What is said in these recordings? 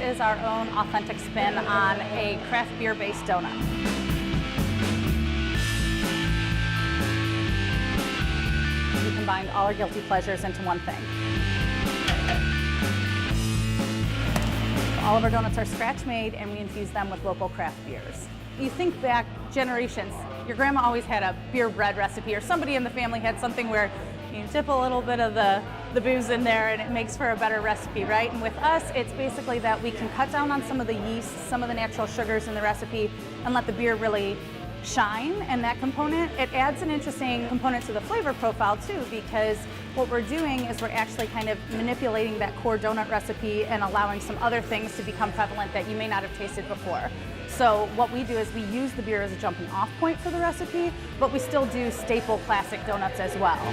is our own authentic spin on a craft beer-based donut. We combined all our guilty pleasures into one thing. All of our donuts are scratch made and we infuse them with local craft beers. You think back generations, your grandma always had a beer bread recipe, or somebody in the family had something where you dip a little bit of the booze in there and it makes for a better recipe, right? And with us, it's basically that we can cut down on some of the yeast, some of the natural sugars in the recipe, and let the beer really shine in that component. It adds an interesting component to the flavor profile too, because what we're doing is we're actually kind of manipulating that core donut recipe and allowing some other things to become prevalent that you may not have tasted before. So what we do is we use the beer as a jumping off point for the recipe, but we still do staple classic donuts as well.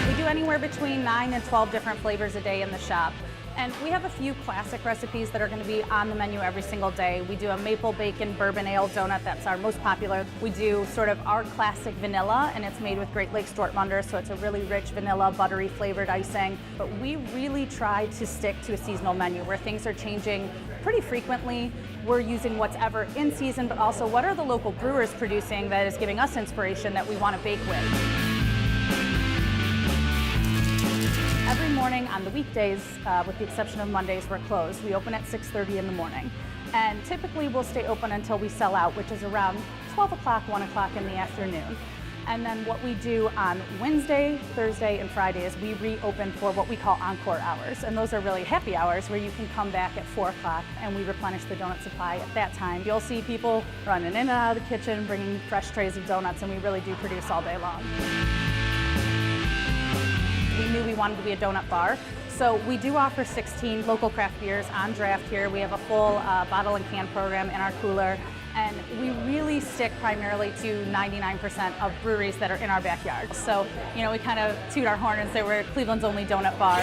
We do anywhere between 9 and 12 different flavors a day in the shop. And we have a few classic recipes that are going to be on the menu every single day. We do a maple bacon bourbon ale donut, that's our most popular. We do sort of our classic vanilla, and it's made with Great Lakes Dortmunder, so it's a really rich vanilla, buttery flavored icing. But we really try to stick to a seasonal menu where things are changing pretty frequently. We're using what's ever in season, but also what are the local brewers producing that is giving us inspiration that we want to bake with. Every morning on the weekdays, with the exception of Mondays, we're closed. We open at 6:30 in the morning. And typically we'll stay open until we sell out, which is around 12 o'clock, 1 o'clock in the afternoon. And then what we do on Wednesday, Thursday, and Friday is we reopen for what we call encore hours. And those are really happy hours where you can come back at 4 o'clock and we replenish the donut supply at that time. You'll see people running in and out of the kitchen, bringing fresh trays of donuts, and we really do produce all day long. We knew we wanted to be a donut bar, so we do offer 16 local craft beers on draft here. We have a full bottle and can program in our cooler, and we really stick primarily to 99% of breweries that are in our backyard. So, you know, we kind of toot our horn and say we're Cleveland's only donut bar.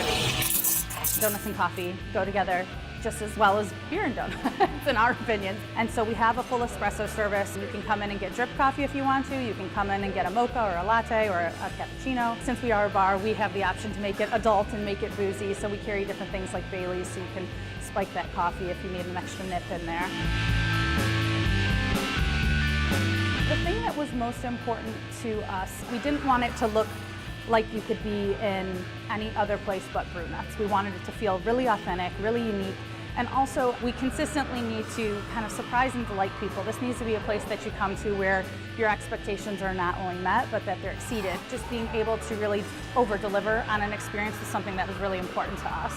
Donuts and coffee go together just as well as beer and donuts, in our opinion. And so we have a full espresso service. You can come in and get drip coffee if you want to. You can come in and get a mocha or a latte or a cappuccino. Since we are a bar, we have the option to make it adult and make it boozy. So we carry different things like Bailey's, so you can spike that coffee if you need an extra nip in there. The thing that was most important to us, we didn't want it to look like you could be in any other place but Brewnuts. We wanted it to feel really authentic, really unique, and also we consistently need to kind of surprise and delight people. This needs to be a place that you come to where your expectations are not only met, but that they're exceeded. Just being able to really over-deliver on an experience is something that was really important to us.